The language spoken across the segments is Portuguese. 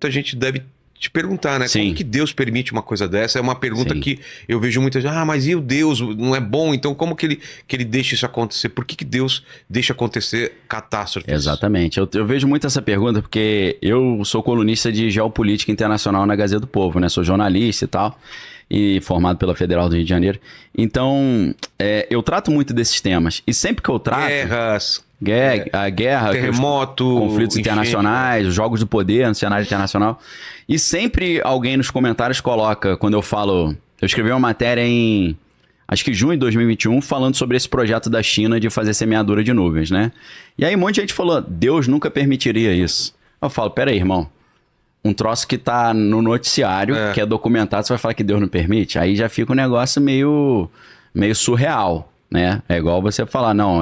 muita gente deve te perguntar, né? Sim. Como que Deus permite uma coisa dessa? É uma pergunta Sim. que eu vejo muita gente, mas e o Deus? Não é bom? Então como que ele deixa isso acontecer? Por que Deus deixa acontecer catástrofes? Exatamente. Eu vejo muito essa pergunta porque eu sou colunista de geopolítica internacional na Gazeta do Povo, né? Sou jornalista e tal, e formado pela Federal do Rio de Janeiro. Então, eu trato muito desses temas. E sempre que eu trato... A guerra, terremoto, conflitos internacionais, os jogos do poder no cenário internacional. E sempre alguém nos comentários coloca, quando eu falo... Eu escrevi uma matéria em, acho que junho de 2021, falando sobre esse projeto da China de fazer semeadura de nuvens, né? E aí um monte de gente falou, Deus nunca permitiria isso. Eu falo, peraí, irmão. Um troço que tá no noticiário, que é documentado, você vai falar que Deus não permite? Aí já fica um negócio meio surreal. Né? É igual você falar, não,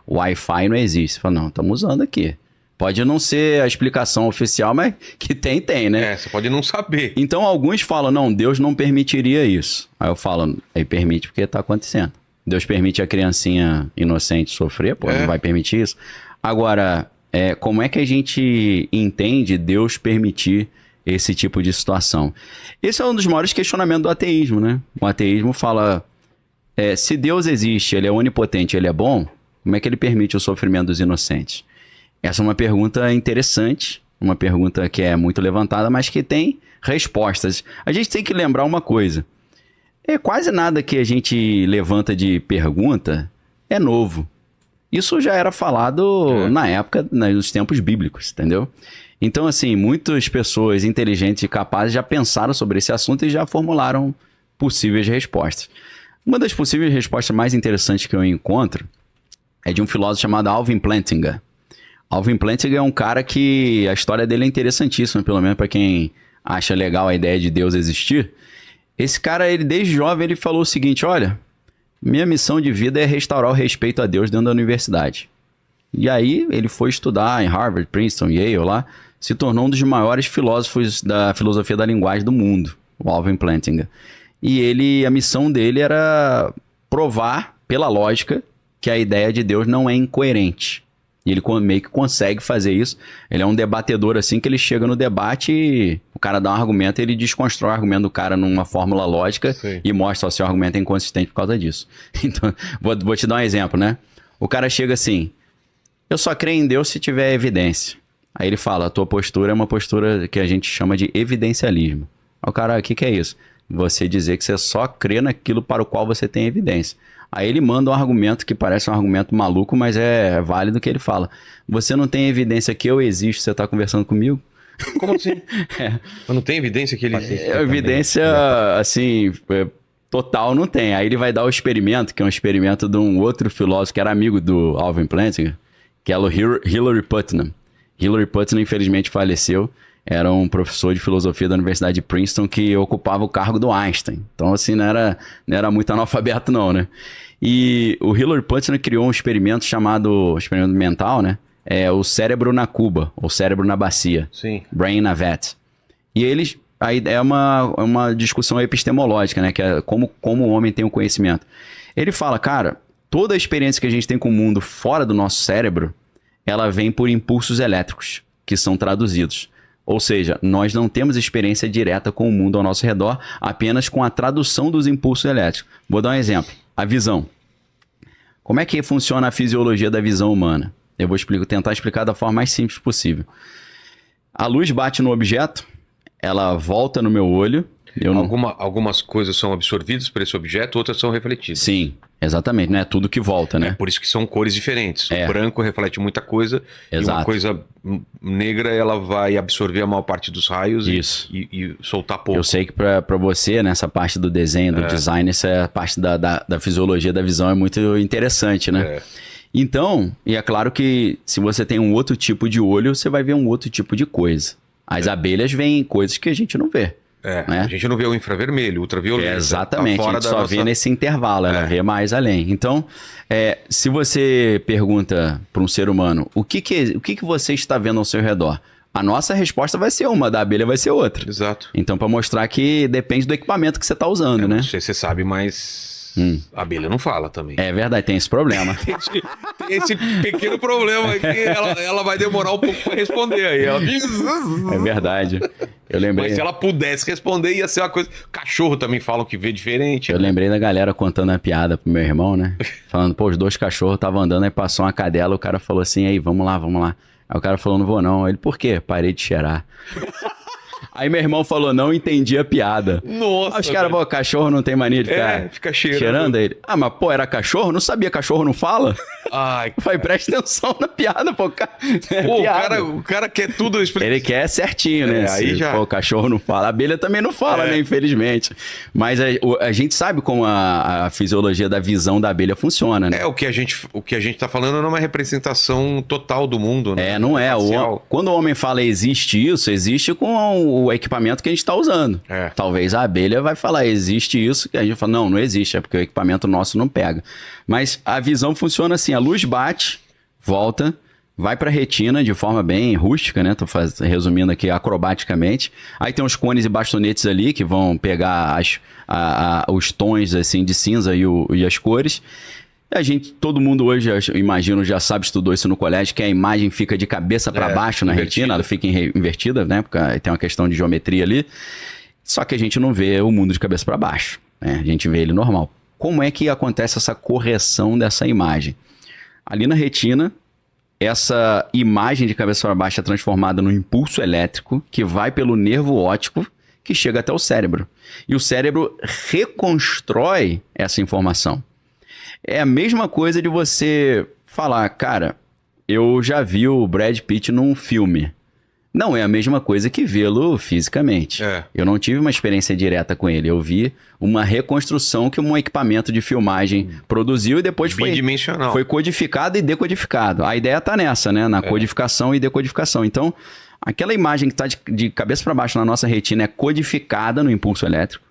Wi-Fi não existe. Você fala, não, estamos usando aqui. Pode não ser a explicação oficial, mas que tem, né? Você pode não saber. Então, alguns falam, não, Deus não permitiria isso. Aí eu falo, ele permite porque está acontecendo. Deus permite a criancinha inocente sofrer, não vai permitir isso. Agora, como é que a gente entende Deus permitir esse tipo de situação? Esse é um dos maiores questionamentos do ateísmo, né? O ateísmo fala... se Deus existe, ele é onipotente, ele é bom, como é que ele permite o sofrimento dos inocentes? Essa é uma pergunta interessante, uma pergunta que é muito levantada, mas que tem respostas. A gente tem que lembrar uma coisa. Quase nada que a gente levanta de pergunta é novo. Isso já era falado na época, nos tempos bíblicos, entendeu? Então, assim, muitas pessoas inteligentes e capazes já pensaram sobre esse assunto e já formularam possíveis respostas. Uma das possíveis respostas mais interessantes que eu encontro é de um filósofo chamado Alvin Plantinga. Alvin Plantinga é um cara que a história dele é interessantíssima, pelo menos para quem acha legal a ideia de Deus existir. Esse cara, ele desde jovem, ele falou o seguinte, olha, minha missão de vida é restaurar o respeito a Deus dentro da universidade. E aí ele foi estudar em Harvard, Princeton, Yale lá, se tornou um dos maiores filósofos da filosofia da linguagem do mundo, o Alvin Plantinga. E a missão dele era provar, pela lógica, que a ideia de Deus não é incoerente. E ele meio que consegue fazer isso. Ele é um debatedor assim, que ele chega no debate e o cara dá um argumento e ele desconstrói o argumento do cara numa fórmula lógica e mostra o seu argumento é inconsistente por causa disso. Então, vou te dar um exemplo, né? O cara chega assim, eu só creio em Deus se tiver evidência. Aí ele fala, a tua postura é uma postura que a gente chama de evidencialismo. Aí o cara, o que é isso? Você dizer que você só crê naquilo para o qual você tem evidência. Aí ele manda um argumento que parece um argumento maluco, mas é válido que ele fala. Você não tem evidência que eu existo, você está conversando comigo? Como assim? Mas não tem evidência que ele existe? Evidência, assim, total não tem. Aí ele vai dar o experimento, que é um experimento de um outro filósofo que era amigo do Alvin Plantinga, que é o Hilary Putnam. Hilary Putnam, infelizmente, faleceu. Era um professor de filosofia da Universidade de Princeton que ocupava o cargo do Einstein. Então, assim, não era muito analfabeto, não, né? E o Hilary Putnam criou um experimento chamado, experimento mental, né? O cérebro na cuba, ou cérebro na bacia. Sim. Brain na vat. E aí é uma discussão epistemológica, né? Que é como o homem tem o conhecimento. Ele fala, cara, toda a experiência que a gente tem com o mundo fora do nosso cérebro, ela vem por impulsos elétricos, que são traduzidos. Ou seja, nós não temos experiência direta com o mundo ao nosso redor, apenas com a tradução dos impulsos elétricos. Vou dar um exemplo. A visão. Como é que funciona a fisiologia da visão humana? Eu vou tentar explicar da forma mais simples possível. A luz bate no objeto, ela volta no meu olho. Algumas coisas são absorvidas por esse objeto, outras são refletidas. Sim, exatamente, né? Tudo que volta, né? Por isso que são cores diferentes. O branco reflete muita coisa. Exato. E uma coisa negra, ela vai absorver a maior parte dos raios e soltar pouco. Eu sei que para você, nessa parte do desenho, do design, essa parte da fisiologia da visão é muito interessante, né? Então, e é claro que se você tem um outro tipo de olho, você vai ver um outro tipo de coisa. As abelhas veem coisas que a gente não vê. Né? A gente não vê o infravermelho, o ultravioleta. Exatamente, a gente só vê nesse intervalo, ela vê mais além. Então, se você pergunta para um ser humano, o que você está vendo ao seu redor? A nossa resposta vai ser uma, da abelha vai ser outra. Exato. Então, para mostrar que depende do equipamento que você está usando, né? Não sei se você sabe, mas A abelha não fala também. É verdade, tem esse problema. Tem esse pequeno problema aqui, ela vai demorar um pouco pra responder aí. É verdade. Eu lembrei... Mas se ela pudesse responder, ia ser uma coisa... Cachorro também falam que vê diferente. Eu lembrei da galera contando a piada pro meu irmão, né? Falando, pô, os 2 cachorros estavam andando, aí passou uma cadela, o cara falou assim, aí, vamos lá. Aí o cara falou, não vou não. Ele, por quê? Parei de cheirar. Aí meu irmão falou, não entendi a piada. Nossa. Aí os caras, pô, cachorro não tem mania de ficar fica cheirando. Cheirando ele. Ah, mas pô, era cachorro? Não sabia, cachorro não fala? Ai, eu falei, presta atenção na piada, pô. O cara quer tudo explicar. Ele quer certinho, né? Aí já... Pô, o cachorro não fala. A abelha também não fala, né? Infelizmente. Mas a gente sabe como a fisiologia da visão da abelha funciona, né? O que a gente tá falando não é uma representação total do mundo, né? Não é. Quando o homem fala existe isso, existe com o equipamento que a gente está usando. Talvez a abelha vai falar, existe isso, que a gente fala, não existe, é porque o equipamento nosso não pega. Mas a visão funciona assim, a luz bate, volta, vai para a retina de forma bem rústica, né? Tô resumindo aqui acrobaticamente. Aí tem os cones e bastonetes ali que vão pegar os tons assim de cinza e as cores. Todo mundo hoje, eu imagino, já sabe, estudou isso no colégio, que a imagem fica de cabeça para baixo na retina, ela fica invertida, né? Porque tem uma questão de geometria ali. Só que a gente não vê o mundo de cabeça para baixo, né? A gente vê ele normal. Como é que acontece essa correção dessa imagem? Ali na retina, essa imagem de cabeça para baixo é transformada num impulso elétrico que vai pelo nervo óptico que chega até o cérebro. E o cérebro reconstrói essa informação. É a mesma coisa de você falar, cara, eu já vi o Brad Pitt num filme. Não é a mesma coisa que vê-lo fisicamente. Eu não tive uma experiência direta com ele. Eu vi uma reconstrução que um equipamento de filmagem produziu e depois foi codificado e decodificado. A ideia tá nessa, né? Na codificação e decodificação. Então, aquela imagem que está de cabeça para baixo na nossa retina é codificada no impulso elétrico.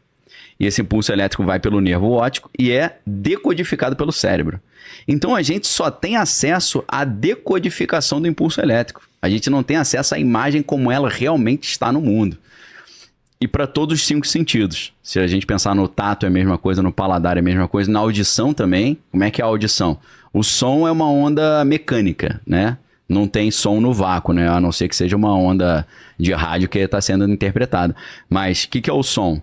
E esse impulso elétrico vai pelo nervo óptico e é decodificado pelo cérebro. Então a gente só tem acesso à decodificação do impulso elétrico. A gente não tem acesso à imagem como ela realmente está no mundo. E para todos os 5 sentidos. Se a gente pensar no tato é a mesma coisa, no paladar é a mesma coisa, na audição também. Como é que é a audição? O som é uma onda mecânica, né? Não tem som no vácuo, né? A não ser que seja uma onda de rádio que está sendo interpretada. Mas o que é o som?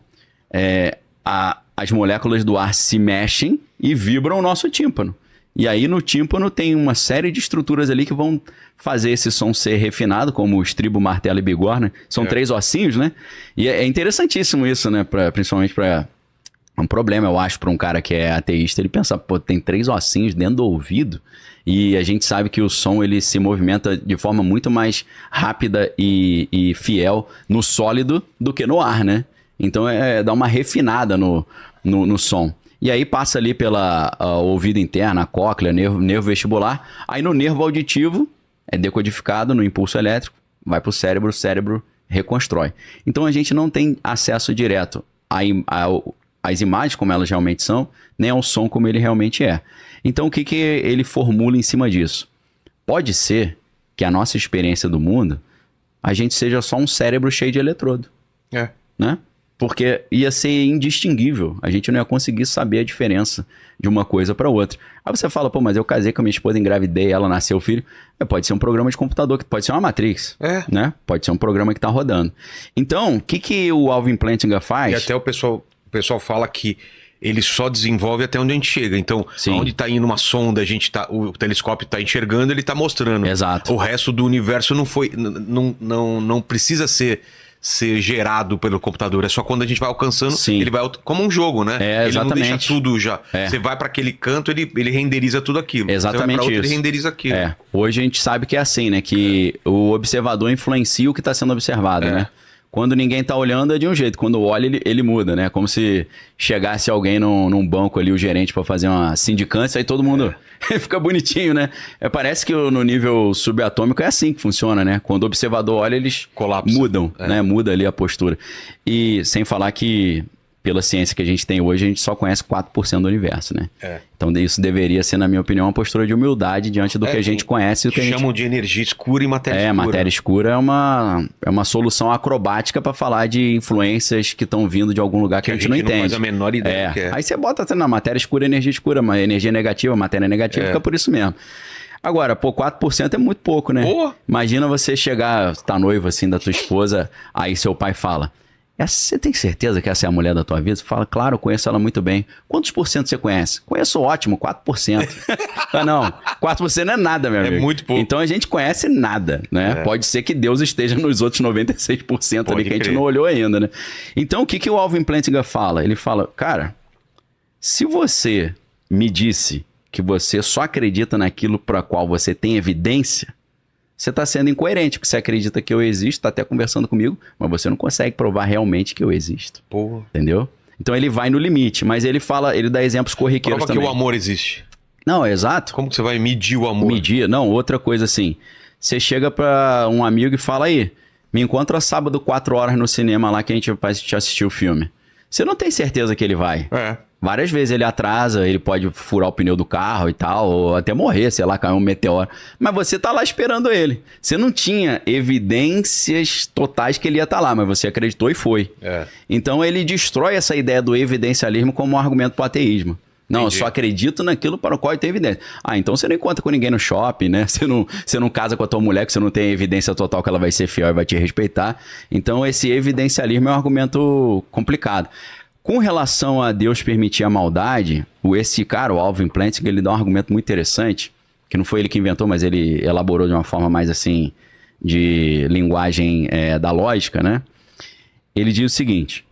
As moléculas do ar se mexem e vibram o nosso tímpano. E aí no tímpano tem uma série de estruturas ali que vão fazer esse som ser refinado, como o estribo, martelo e bigorna. São 3 ossinhos, né? E é interessantíssimo isso, né? Principalmente para um problema, eu acho, para um cara que é ateísta. Ele pensa, pô, tem 3 ossinhos dentro do ouvido. E a gente sabe que o som ele se movimenta de forma muito mais rápida e fiel no sólido do que no ar, né? Então dá uma refinada no som. E aí passa ali pela ouvido interno, a cóclea, nervo vestibular. Aí no nervo auditivo é decodificado no impulso elétrico, vai para o cérebro reconstrói. Então a gente não tem acesso direto às imagens como elas realmente são, nem ao som como ele realmente é. Então o que ele formula em cima disso? Pode ser que a nossa experiência do mundo, a gente seja só um cérebro cheio de eletrodo. Né? Porque ia ser indistinguível. A gente não ia conseguir saber a diferença de uma coisa para outra. Aí você fala, pô, mas eu casei com a minha esposa, engravidei, ela nasceu filho. Pode ser um programa de computador, que pode ser uma Matrix. Né? Pode ser um programa que está rodando. Então, o que o Alvin Plantinga faz? E até o pessoal fala que ele só desenvolve até onde a gente chega. Então, onde está indo uma sonda, o telescópio está enxergando, ele está mostrando. Exato. O resto do universo não precisa ser gerado pelo computador. É só quando a gente vai alcançando, ele vai como um jogo, né? Ele não deixa tudo já. Você vai para aquele canto, ele renderiza tudo aquilo. Exatamente. Você vai pra outro, isso. Ele renderiza aquilo. Hoje a gente sabe que é assim, né? Que o observador influencia o que está sendo observado, né? Quando ninguém tá olhando é de um jeito, quando olha ele muda, né? Como se chegasse alguém num banco ali, o gerente, para fazer uma sindicância, aí todo mundo fica bonitinho, né? Parece que no nível subatômico é assim que funciona, né? Quando o observador olha, eles colapsam. Mudam, né? Muda ali a postura. E sem falar que pela ciência que a gente tem hoje, a gente só conhece 4% do universo, né? Então isso deveria ser, na minha opinião, uma postura de humildade diante do que a gente conhece. Chamam de energia escura e matéria escura. Matéria escura é uma solução acrobática para falar de influências que estão vindo de algum lugar que a gente não entende. Não faz a menor ideia que é. Aí você bota até na matéria escura, energia escura, mas energia negativa, matéria negativa, fica por isso mesmo. Agora, 4% é muito pouco, né? Imagina você chegar, tá noivo assim da tua esposa, aí seu pai fala: você tem certeza que essa é a mulher da tua vida? Você fala: claro, eu conheço ela muito bem. Quantos por cento você conhece? Conheço ótimo, 4%. Não, 4% não é nada, meu amigo. É muito pouco. Então a gente conhece nada, né? Pode ser que Deus esteja nos outros 96% ali que a gente não olhou ainda, né? Então o que o Alvin Plantinga fala? Ele fala: cara, se você me disse que você só acredita naquilo para qual você tem evidência, você está sendo incoerente, porque você acredita que eu existo, está até conversando comigo, mas você não consegue provar realmente que eu existo. Entendeu? Então ele vai no limite, mas ele fala, ele dá exemplos corriqueiros também. Prova que o amor existe. Não, exato. Como que você vai medir o amor? Medir? Não, outra coisa assim, você chega para um amigo e fala: aí, me encontra sábado 4 horas no cinema lá que a gente vai assistir o filme. Você não tem certeza que ele vai. Várias vezes ele atrasa, ele pode furar o pneu do carro e tal, ou até morrer, sei lá, cair um meteoro. Mas você tá lá esperando ele. Você não tinha evidências totais que ele ia estar lá, mas você acreditou e foi. Então ele destrói essa ideia do evidencialismo como um argumento para o ateísmo. Não, eu só acredito naquilo para o qual eu tenho evidência. Então você não encontra com ninguém no shopping, né? Você não casa com a tua mulher, que você não tem evidência total que ela vai ser fiel e vai te respeitar. Então esse evidencialismo é um argumento complicado. Com relação a Deus permitir a maldade, esse cara, o Alvin Plantinga, ele dá um argumento muito interessante, que não foi ele que inventou, mas ele elaborou de uma forma mais assim, de linguagem da lógica, né? Ele diz o seguinte: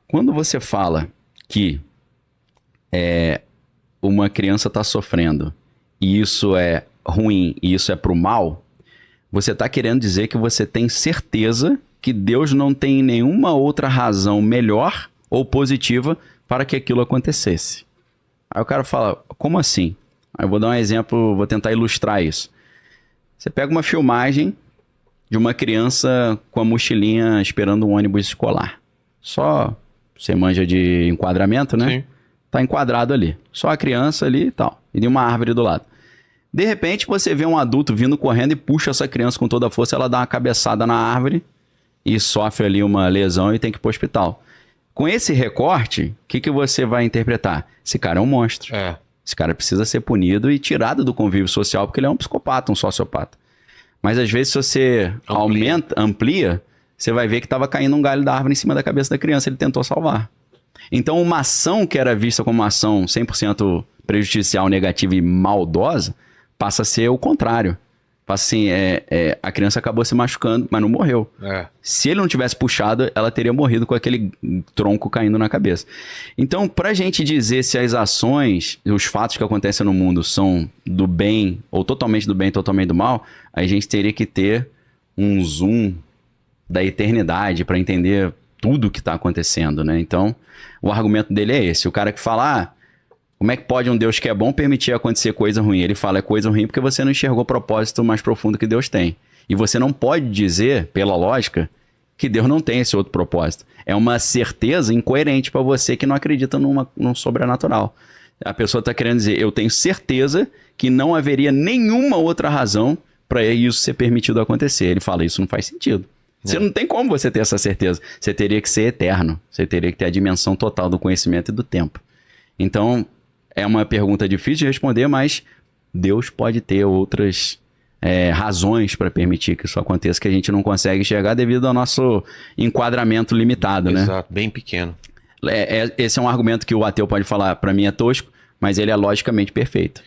quando você fala que uma criança está sofrendo e isso é ruim e isso é pro mal, você está querendo dizer que você tem certeza que Deus não tem nenhuma outra razão melhor ou positiva para que aquilo acontecesse. Aí o cara fala: como assim? Aí eu vou dar um exemplo, vou tentar ilustrar isso. Você pega uma filmagem de uma criança com a mochilinha esperando um ônibus escolar. Só você manja de enquadramento, né? Sim. Tá enquadrado ali. Só a criança ali e tal. E tem uma árvore do lado. De repente você vê um adulto vindo correndo e puxa essa criança com toda a força, ela dá uma cabeçada na árvore e sofre ali uma lesão e tem que ir pro hospital. Com esse recorte, o que você vai interpretar? Esse cara é um monstro. Esse cara precisa ser punido e tirado do convívio social, porque ele é um psicopata, um sociopata. Mas às vezes, se você amplia, você vai ver que estava caindo um galho da árvore em cima da cabeça da criança, ele tentou salvar. Então, uma ação que era vista como uma ação 100% prejudicial, negativa e maldosa, passa a ser o contrário. Assim, a criança acabou se machucando, mas não morreu. Se ele não tivesse puxado, ela teria morrido com aquele tronco caindo na cabeça. Então, pra gente dizer se as ações, os fatos que acontecem no mundo são do bem, ou totalmente do bem, totalmente do mal, a gente teria que ter um zoom da eternidade para entender tudo o que está acontecendo, né? Então, o argumento dele é esse. O cara que fala: como é que pode um Deus que é bom permitir acontecer coisa ruim? Ele fala: é coisa ruim porque você não enxergou o propósito mais profundo que Deus tem. E você não pode dizer, pela lógica, que Deus não tem esse outro propósito. É uma certeza incoerente para você que não acredita num sobrenatural. A pessoa está querendo dizer: eu tenho certeza que não haveria nenhuma outra razão para isso ser permitido acontecer. Ele fala: isso não faz sentido. Você não tem como você ter essa certeza. Você teria que ser eterno. Você teria que ter a dimensão total do conhecimento e do tempo. Então, é uma pergunta difícil de responder, mas Deus pode ter outras razões para permitir que isso aconteça que a gente não consegue enxergar devido ao nosso enquadramento limitado, né? Exato, bem pequeno. Esse é um argumento que o ateu pode falar: para mim é tosco, mas ele é logicamente perfeito.